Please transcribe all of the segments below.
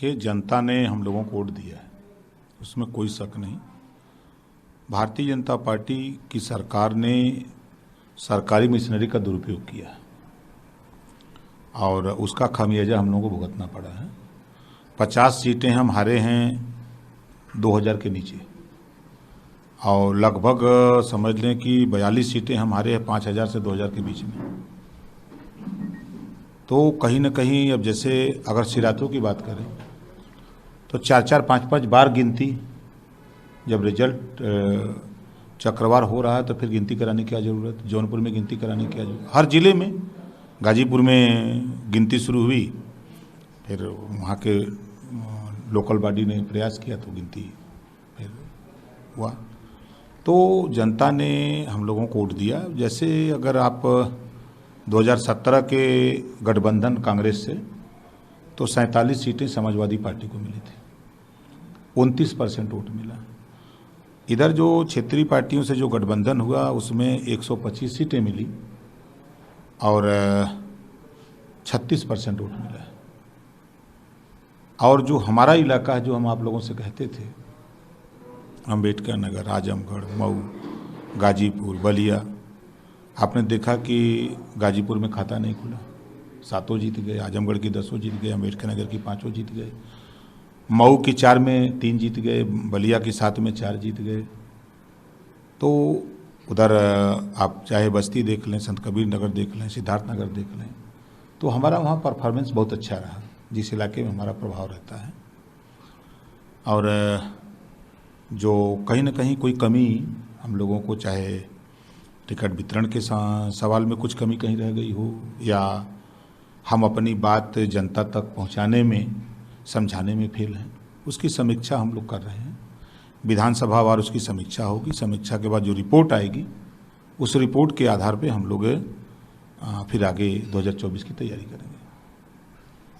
देखिए, जनता ने हम लोगों को वोट दिया है, उसमें कोई शक नहीं। भारतीय जनता पार्टी की सरकार ने सरकारी मशीनरी का दुरुपयोग किया है और उसका खामियाजा हम लोगों को भुगतना पड़ा है। 50 सीटें हम हारे हैं 2000 के नीचे और लगभग समझ लें कि 42 सीटें हम हारे हैं 5000 से 2000 के बीच में। तो कहीं न कहीं अब जैसे अगर सिरातों की बात करें तो 4-4, 5-5 बार गिनती, जब रिजल्ट चक्रवार हो रहा है तो फिर गिनती कराने की क्या ज़रूरत। जौनपुर में गिनती कराने की क्या ज़रूरत, हर ज़िले में। गाजीपुर में गिनती शुरू हुई, फिर वहाँ के लोकल बॉडी ने प्रयास किया तो गिनती फिर हुआ। तो जनता ने हम लोगों को वोट दिया। जैसे अगर आप 2017 के गठबंधन कांग्रेस से तो 47 सीटें समाजवादी पार्टी को मिली थी, 29% वोट मिला। इधर जो क्षेत्रीय पार्टियों से जो गठबंधन हुआ उसमें 125 सीटें मिली और 36% वोट मिला। और जो हमारा इलाका है, जो हम आप लोगों से कहते थे, अम्बेडकर नगर, आजमगढ़, मऊ, गाजीपुर, बलिया, आपने देखा कि गाजीपुर में खाता नहीं खुला, 7 जीत गए, आजमगढ़ की 10 जीत गए, अम्बेडकर नगर की 5 जीत गए, मऊ की 4 में 3 जीत गए, बलिया की 7 में 4 जीत गए। तो उधर आप चाहे बस्ती देख लें, संत कबीर नगर देख लें, सिद्धार्थ नगर देख लें, तो हमारा वहाँ परफॉर्मेंस बहुत अच्छा रहा, जिस इलाके में हमारा प्रभाव रहता है। और जो कहीं ना कहीं कोई कमी हम लोगों को, चाहे टिकट वितरण के सवाल में कुछ कमी कहीं रह गई हो या हम अपनी बात जनता तक पहुंचाने में, समझाने में फेल हैं, उसकी समीक्षा हम लोग कर रहे हैं। विधानसभा वार उसकी समीक्षा होगी, समीक्षा के बाद जो रिपोर्ट आएगी उस रिपोर्ट के आधार पे हम लोग फिर आगे 2024 की तैयारी करेंगे।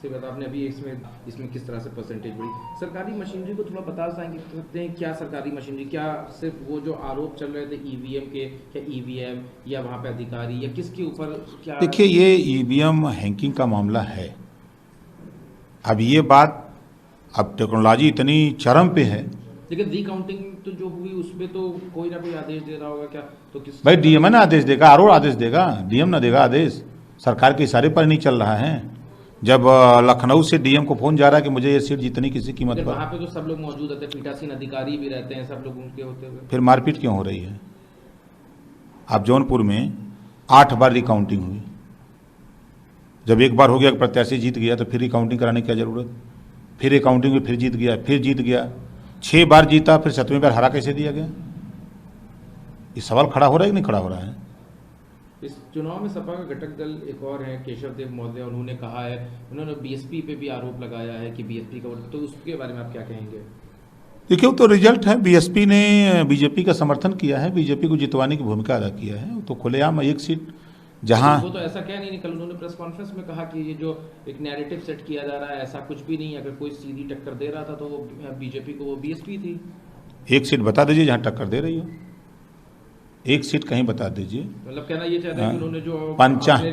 सही बात, आपने अभी इसमें किस तरह से परसेंटेज बढ़ी। सरकारी मशीनरी को थोड़ा बता सकते हैं, क्या सरकारी मशीनरी, क्या सिर्फ वो जो आरोप चल रहे थे ईवीएम के, क्या ईवीएम या वहाँ पे अधिकारी या किसके ऊपर क्या? देखिए, ये ईवीएम हैकिंग का मामला है। अब ये बात, अब टेक्नोलॉजी इतनी चरम पे है, लेकिन रिकाउंटिंग तो जो हुई उसमें तो कोई ना कोई आदेश दे रहा होगा क्या? तो किस भाई डीएम ना आदेश देगा, आरोप आदेश देगा, डीएम ना देगा आदेश। सरकार के इशारे पर नहीं चल रहा है। जब लखनऊ से डीएम को फोन जा रहा है कि मुझे ये सीट जीतनी किसी कीमत पर, वहाँ पे तो सब लोग मौजूद होते हैं, पीठासीन अधिकारी भी रहते हैं, सब लोग उनके होते हुए फिर मारपीट क्यों हो रही है? आप जौनपुर में 8 बार रिकाउंटिंग हुई, जब एक बार हो गया प्रत्याशी जीत गया तो फिर रिकाउंटिंग कराने की क्या जरूरत? फिर रिकाउंटिंग में फिर जीत गया, फिर जीत गया, 6 बार जीता, फिर 7वें बार हरा कैसे दिया गया? ये सवाल खड़ा हो रहा है कि नहीं खड़ा हो रहा है? इस चुनाव में सपा का घटक दल एक और है, केशव देव मौर्य, उन्होंने कहा है, उन्होंने बीएसपी पे भी आरोप लगाया है कि बीएसपी का, तो उसके बारे में आप क्या कहेंगे? देखिए, वो तो रिजल्ट है, बीएसपी ने बीजेपी का समर्थन किया है, बीजेपी को जितवाने की भूमिका अदा किया है। तो खुलेआम एक सीट जहां, वो तो ऐसा क्या नहीं, कल उन्होंने प्रेस कॉन्फ्रेंस में कहा कि ये जो एक नैरेटिव सेट किया जा रहा है, ऐसा कुछ भी नहीं है। अगर कोई सीधी टक्कर दे रहा था तो वो बीजेपी को, वो बीएसपी थी। एक सीट बता दीजिए जहां टक्कर दे रही हो, एक सीट कहीं बता दीजिए। मतलब कहना ये चाहता है कि उन्होंने जो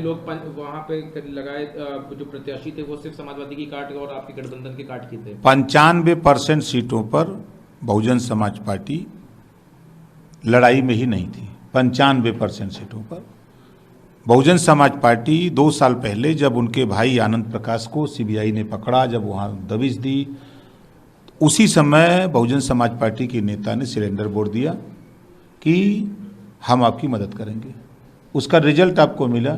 लोग वहां पे लगाए जो प्रत्याशी थे वो सिर्फ समाजवादी की काट और आपके गठबंधन के काट की थे। 95% सीटों पर बहुजन समाज पार्टी लड़ाई में ही नहीं थी। 95% सीटों पर बहुजन समाज पार्टी 2 साल पहले जब उनके भाई आनंद प्रकाश को सीबीआई ने पकड़ा, जब वहां दबिश दी, उसी समय बहुजन समाज पार्टी के नेता ने सिलेंडर बोर्ड दिया कि हम आपकी मदद करेंगे। उसका रिजल्ट आपको मिला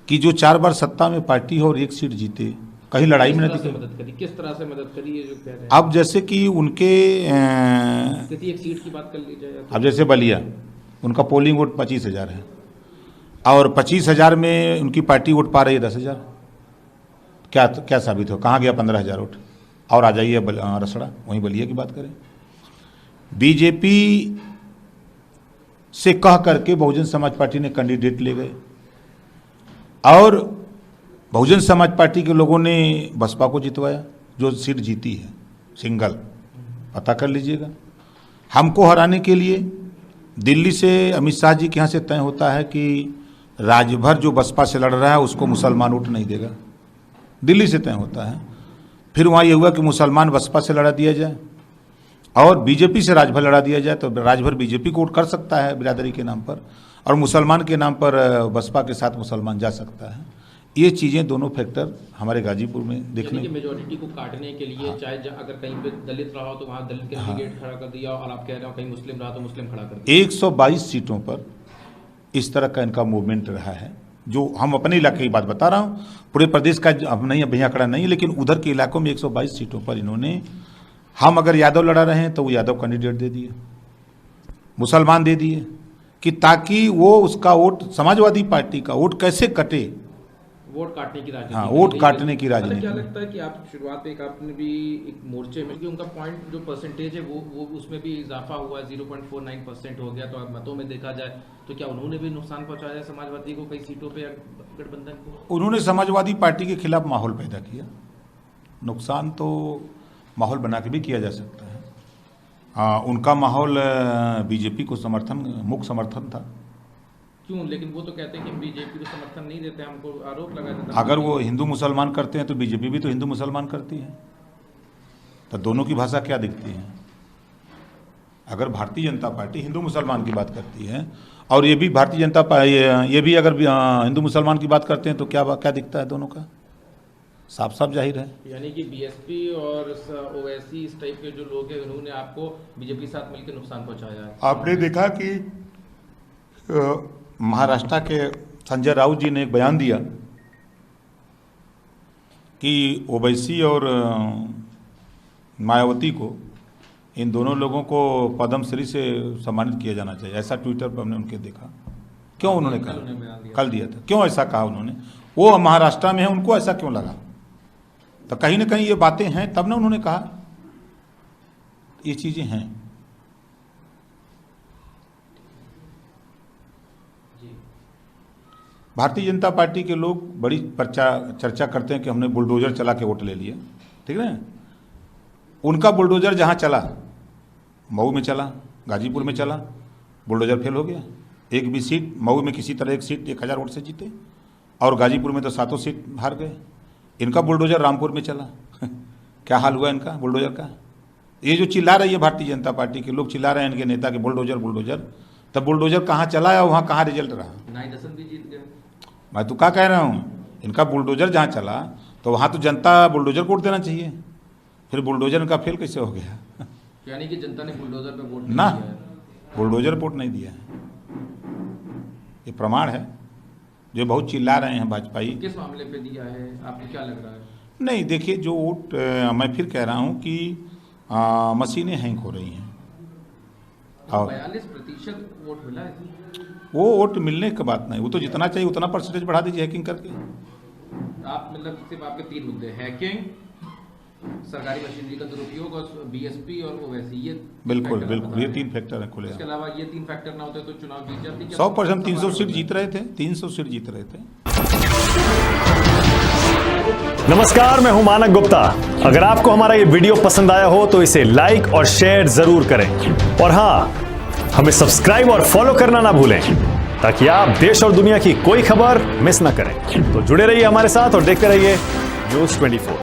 कि जो 4 बार सत्ता में पार्टी हो और 1 सीट जीते, कहीं लड़ाई में न दिखे। किस तरह से मदद करी ये जो कह रहे हैं? अब जैसे कि उनके एक सीट की बात कर ली जाए, अब जैसे बलिया, उनका पोलिंग वोट 25,000 है और 25,000 में उनकी पार्टी वोट पा रही है 10,000। क्या साबित हो? कहाँ गया 15,000 वोट? और आ जाइए रसड़ा, वहीं बलिया की बात करें। बीजेपी से कह करके बहुजन समाज पार्टी ने कैंडिडेट ले गए और बहुजन समाज पार्टी के लोगों ने बसपा को जितवाया, जो सीट जीती है सिंगल, पता कर लीजिएगा। हमको हराने के लिए दिल्ली से अमित शाह जी के यहाँ से तय होता है कि राजभर जो बसपा से लड़ रहा है उसको मुसलमान वोट नहीं देगा, दिल्ली से तय होता है। फिर वहाँ ये हुआ कि मुसलमान बसपा से लड़ा दिया जाए और बीजेपी से राजभर लड़ा दिया जाए, तो राजभर बीजेपी को वोट कर सकता है बिरादरी के नाम पर, और मुसलमान के नाम पर बसपा के साथ मुसलमान जा सकता है। ये चीज़ें दोनों फैक्टर हमारे गाजीपुर में देखने की मेजोरिटी को काटने के लिए, चाहे अगर कहीं पे दलित रहा हो तो वहाँ दलित कैंडिडेट खड़ा कर दिया, और आप कह रहे हो कहीं मुस्लिम रहा तो मुस्लिम खड़ा कर दिया। 122 सीटों पर इस तरह का इनका मूवमेंट रहा है। जो हम अपने इलाके की बात बता रहा हूँ, पूरे प्रदेश का अब नहीं, अभी आंकड़ा नहीं है, लेकिन उधर के इलाकों में 122 सीटों पर इन्होंने, हम अगर यादव लड़ा रहे हैं तो वो यादव कैंडिडेट दे दिए, मुसलमान दे दिए, कि ताकि वो उसका वोट, समाजवादी पार्टी का वोट कैसे कटे, वोट काटने की राजनीति। हाँ, वोट काटने की राजनीति। क्या लगता है कि आप शुरुआत में आपने भी एक मोर्चे में कि उनका पॉइंट जो परसेंटेज है वो उसमें भी इजाफा हुआ है, 0.49% हो गया, तो अब मतों में देखा जाए तो क्या उन्होंने भी नुकसान पहुंचाया है समाजवादी को कई सीटों पे, गठबंधन को? उन्होंने समाजवादी पार्टी के खिलाफ माहौल पैदा किया। नुकसान तो माहौल बना के भी किया जा सकता है। उनका माहौल बीजेपी को मुख्य समर्थन था। क्यों? लेकिन वो तो कहते हैं कि हम बीजेपी को समर्थन नहीं देते, हमको आरोप लगा देता। अगर वो हिंदू मुसलमान करते हैं तो बीजेपी भी तो हिंदू मुसलमान करती है, तो दोनों की भाषा क्या दिखती है? अगर भारतीय जनता पार्टी हिंदू मुसलमान की बात करती है और ये भी भारतीय जनता पार्टी, ये भी अगर हिंदू मुसलमान की बात करते हैं, तो क्या दिखता है दोनों का? साफ साफ जाहिर है। यानी कि बीएसपी और ओवैसी इस टाइप के जो लोग हैं, उन्होंने आपको बीजेपी के साथ मिलकर नुकसान पहुंचाया है। आपने देखा कि महाराष्ट्र के संजय राउत जी ने एक बयान दिया कि ओवैसी और मायावती को, इन दोनों लोगों को पद्मश्री से सम्मानित किया जाना चाहिए, ऐसा ट्विटर पर हमने उनके देखा। क्यों उन्होंने कहा? कल दिया था। क्यों ऐसा कहा उन्होंने? वो महाराष्ट्र में है, उनको ऐसा क्यों लगा? तो कहीं ना कहीं ये बातें हैं, तब ना उन्होंने कहा। ये चीजें हैं। भारतीय जनता पार्टी के लोग बड़ी चर्चा करते हैं कि हमने बुलडोजर चला के वोट ले लिया, ठीक है ना? उनका बुलडोजर जहां चला, मऊ में चला, गाजीपुर में चला, बुलडोजर फेल हो गया। एक भी सीट, मऊ में किसी तरह एक सीट 1000 वोट से जीते, और गाजीपुर में तो 7 सीट हार गए। इनका बुलडोजर रामपुर में चला। क्या हाल हुआ इनका बुलडोजर का? ये जो चिल्ला रही है भारतीय जनता पार्टी के लोग, चिल्ला रहे हैं इनके नेता के बुलडोजर बुलडोजर, तब बुलडोजर कहाँ चला है, वहाँ कहाँ रिजल्ट रहा? 9 भी जीत गए। मैं तो क्या कह रहा हूँ, इनका बुलडोजर जहाँ चला तो वहाँ तो जनता बुलडोजर को वोट देना चाहिए, फिर बुलडोजर इनका फेल कैसे हो गया? यानी कि जनता ने बुलडोजर पे वोट ना, बुलडोजर वोट नहीं दिया है। ये प्रमाण है। जो बहुत चिल्ला रहे हैं भाजपाई, किस मामले पे दिया है, आपको क्या लग रहा है? नहीं, देखिए, जो वोट, मैं फिर कह रहा हूँ कि मशीनें हैंग हो रही हैं, और 42% वोट मिला है। वो वोट मिलने की बात नहीं, वो तो जितना चाहिए उतना परसेंटेज बढ़ा दीजिए हैकिंग करके। आप मतलब सिर्फ आपके 3 मुद्दे, हैकिंग, सरकारी मशीनरी का दुरुपयोग और बीएसपी और ओवैसी, ये बिल्कुल बिल्कुल, ये 3 फैक्टर है खुले। इसके अलावा ये 3 फैक्टर ना होते तो चुनाव जीत जाती। 100% 300 सीट जीत रहे थे, 300 सीट जीत रहे थे। नमस्कार, मैं हूं मानक गुप्ता। अगर आपको हमारा ये वीडियो पसंद आया हो तो इसे लाइक और शेयर जरूर करें, और हाँ, हमें सब्सक्राइब और फॉलो करना ना भूलें, ताकि आप देश और दुनिया की कोई खबर मिस ना करें। तो जुड़े रहिए हमारे साथ और देखते रहिए न्यूज़ 24।